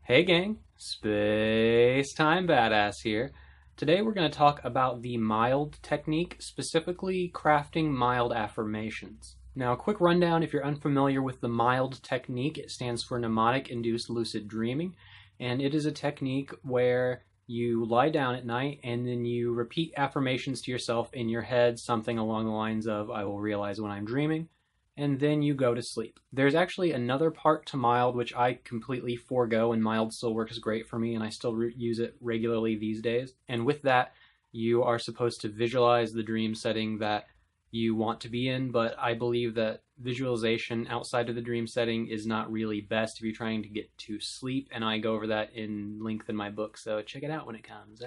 Hey gang, Space Time Badass here. Today we're going to talk about the mild technique, specifically crafting mild affirmations. Now, a quick rundown if you're unfamiliar with the mild technique, it stands for mnemonic induced lucid dreaming, and it is a technique where you lie down at night and then you repeat affirmations to yourself in your head, something along the lines of, I will realize when I'm dreaming, and then you go to sleep. There's actually another part to mild which I completely forego, and mild still works great for me, and I still use it regularly these days. And with that, you are supposed to visualize the dream setting that you want to be in, but I believe that visualization outside of the dream setting is not really best if you're trying to get to sleep, and I go over that in length in my book, so check it out when it comes.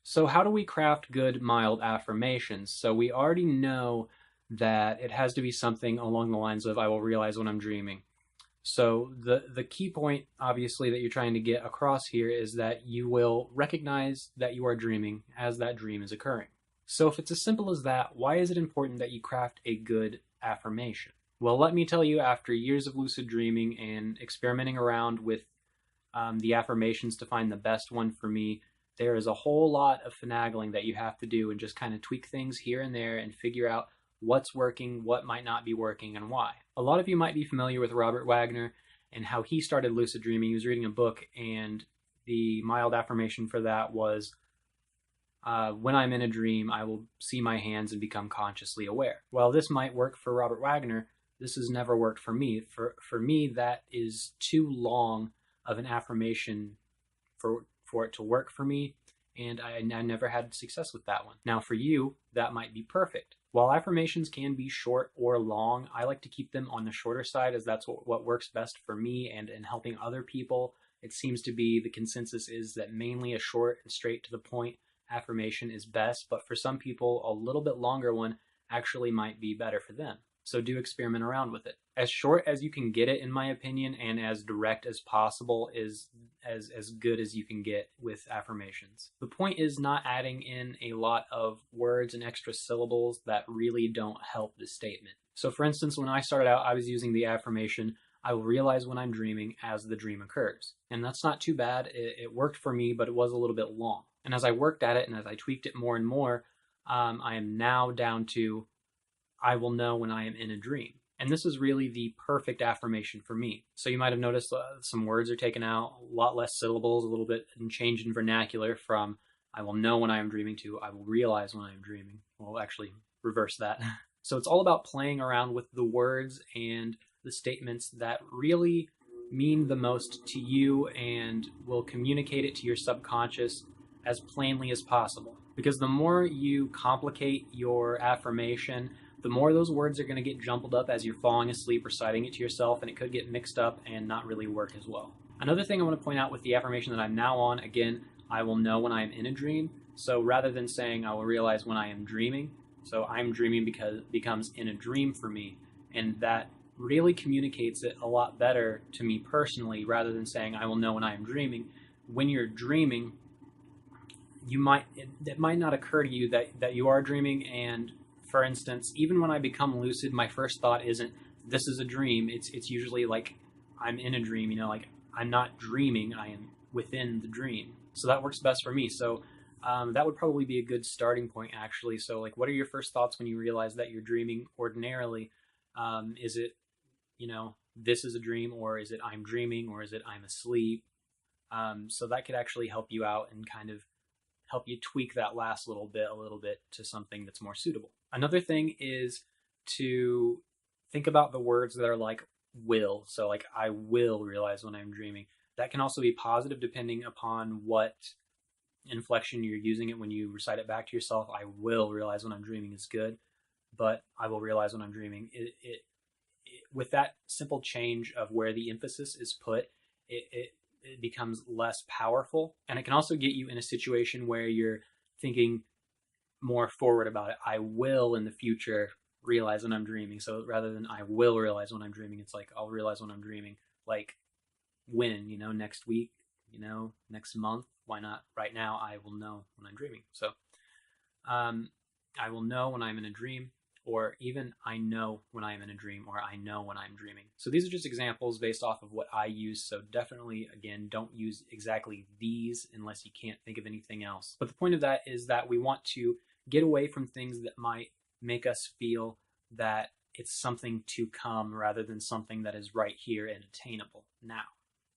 So how do we craft good mild affirmations? So we already know that it has to be something along the lines of I will realize when I'm dreaming. So the key point obviously that you're trying to get across here is that you will recognize that you are dreaming as that dream is occurring. So if it's as simple as that, why is it important that you craft a good affirmation? Well, let me tell you, after years of lucid dreaming and experimenting around with the affirmations to find the best one for me, there is a whole lot of finagling that you have to do and just kind of tweak things here and there and figure out what's working, what might not be working, and why. A lot of you might be familiar with Robert Wagner and how he started lucid dreaming. He was reading a book, and the mild affirmation for that was, when I'm in a dream, I will see my hands and become consciously aware. Well, this might work for Robert Wagner. This has never worked for me. For me, that is too long of an affirmation for it to work for me, and I never had success with that one. Now, for you, that might be perfect. While affirmations can be short or long, I like to keep them on the shorter side, as that's what works best for me and in helping other people. It seems to be the consensus is that mainly a short and straight to the point affirmation is best, but for some people, a little bit longer one actually might be better for them. So do experiment around with it. As short as you can get it, in my opinion, and as direct as possible is as good as you can get with affirmations. The point is not adding in a lot of words and extra syllables that really don't help the statement. So for instance, when I started out, I was using the affirmation, I will realize when I'm dreaming as the dream occurs. And that's not too bad. It worked for me, but it was a little bit long. And as I worked at it and as I tweaked it more and more, I am now down to I will know when I am in a dream. And this is really the perfect affirmation for me. So you might have noticed some words are taken out, a lot less syllables, a little bit and change in vernacular from I will know when I am dreaming to I will realize when I am dreaming. Well, actually, reverse that. So it's all about playing around with the words and the statements that really mean the most to you and will communicate it to your subconscious as plainly as possible. Because the more you complicate your affirmation, the more those words are going to get jumbled up as you're falling asleep reciting it to yourself, and it could get mixed up and not really work as well. Another thing I want to point out with the affirmation that I'm now on, again, I will know when I am in a dream. So rather than saying I will realize when I am dreaming, so I'm dreaming because it becomes in a dream for me, and that really communicates it a lot better to me personally rather than saying I will know when I am dreaming. When you're dreaming, it might not occur to you that you are dreaming. And for instance, even when I become lucid, my first thought isn't this is a dream. It's usually like I'm in a dream, like I'm not dreaming, I am within the dream. So that works best for me. So that would probably be a good starting point, actually. So like, what are your first thoughts when you realize that you're dreaming ordinarily? Is it, this is a dream, or is it I'm dreaming, or is it I'm asleep? So that could actually help you out and kind of help you tweak that last a little bit to something that's more suitable. Another thing is to think about the words that are like will. So like I will realize when I'm dreaming. That can also be positive depending upon what inflection you're using it when you recite it back to yourself. I will realize when I'm dreaming is good, but I will realize when I'm dreaming. With that simple change of where the emphasis is put, it becomes less powerful, and it can also get you in a situation where you're thinking more forward about it. I will in the future realize when I'm dreaming. So rather than I will realize when I'm dreaming, it's like I'll realize when I'm dreaming. Like when, next week, next month. Why not right now? I will know when I'm dreaming. So I will know when I'm in a dream. or even I know when I am in a dream, or I know when I'm dreaming. So these are just examples based off of what I use. So definitely, again, don't use exactly these unless you can't think of anything else. But the point of that is that we want to get away from things that might make us feel that it's something to come rather than something that is right here and attainable now.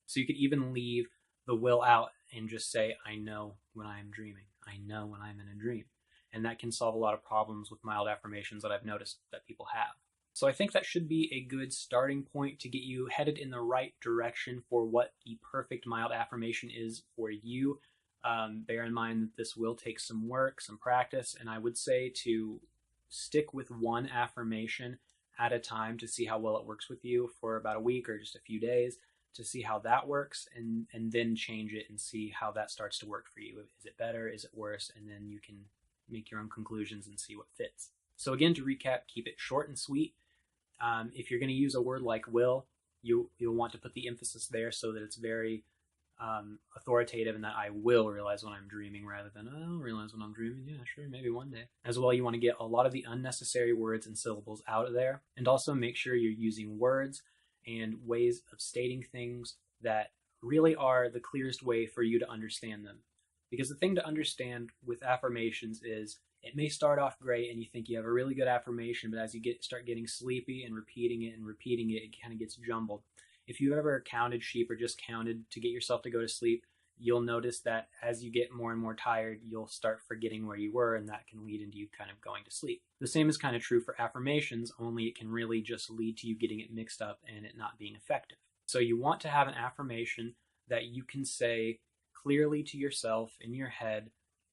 So you could even leave the will out and just say, I know when I am dreaming. I know when I'm in a dream. And that can solve a lot of problems with mild affirmations that I've noticed that people have. So I think that should be a good starting point to get you headed in the right direction for what the perfect mild affirmation is for you. Bear in mind that this will take some work, some practice, and I would say to stick with one affirmation at a time to see how well it works with you for about a week or just a few days to see how that works, and then change it and see how that starts to work for you. Is it better? Is it worse? And then you can make your own conclusions and see what fits. So again, to recap, keep it short and sweet. If you're going to use a word like will, you'll want to put the emphasis there so that it's very authoritative, and that I will realize when I'm dreaming rather than I'll realize when I'm dreaming. Yeah, sure, maybe one day. As well, you want to get a lot of the unnecessary words and syllables out of there, and also make sure you're using words and ways of stating things that really are the clearest way for you to understand them. Because the thing to understand with affirmations is it may start off great and you think you have a really good affirmation, but as you start getting sleepy and repeating it, it kind of gets jumbled. If you've ever counted sheep or just counted to get yourself to go to sleep, you'll notice that as you get more and more tired, you'll start forgetting where you were, and that can lead into you kind of going to sleep. The same is kind of true for affirmations, only it can really just lead to you getting it mixed up and it not being effective. So you want to have an affirmation that you can say clearly to yourself in your head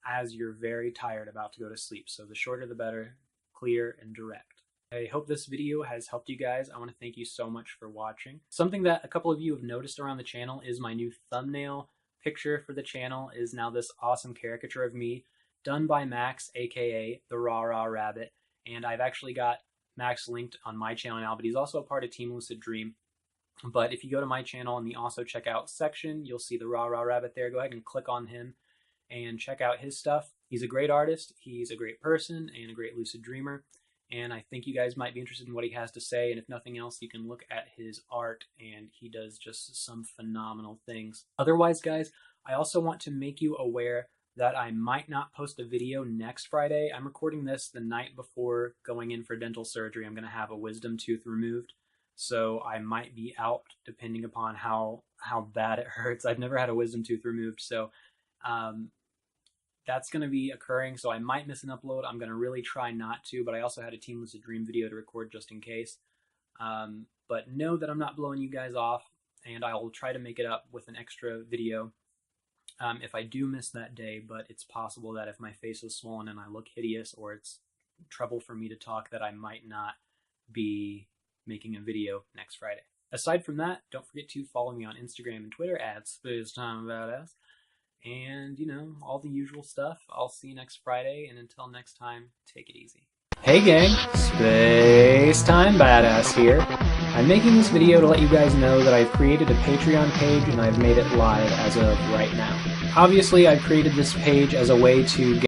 as you're very tired about to go to sleep. So the shorter the better, clear and direct. I hope this video has helped you guys. I want to thank you so much for watching. Something that a couple of you have noticed around the channel is my new thumbnail picture for the channel is now this awesome caricature of me done by Max, aka the Rah Rah Rabbit. And I've actually got Max linked on my channel now, but he's also a part of Team Lucid Dream. But if you go to my channel in the also check out section, you'll see the Rah Rah Rabbit there. Go ahead and click on him and check out his stuff. He's a great artist, he's a great person, and a great lucid dreamer. And I think you guys might be interested in what he has to say. And if nothing else, you can look at his art, and he does just some phenomenal things. Otherwise, guys, I also want to make you aware that I might not post a video next Friday. I'm recording this the night before going in for dental surgery. I'm going to have a wisdom tooth removed. So I might be out depending upon how bad it hurts. I've never had a wisdom tooth removed, so that's going to be occurring. So I might miss an upload. I'm going to really try not to, but I also had a Team Lucid Dream video to record just in case. But know that I'm not blowing you guys off, and I will try to make it up with an extra video if I do miss that day. But it's possible that if my face is swollen and I look hideous, or it's trouble for me to talk, that I might not be making a video next Friday. Aside from that, don't forget to follow me on Instagram and Twitter at SpaceTimeBadass. And, you know, all the usual stuff. I'll see you next Friday, and until next time, take it easy. Hey gang, SpaceTime Badass here. I'm making this video to let you guys know that I've created a Patreon page, and I've made it live as of right now. Obviously, I've created this page as a way to get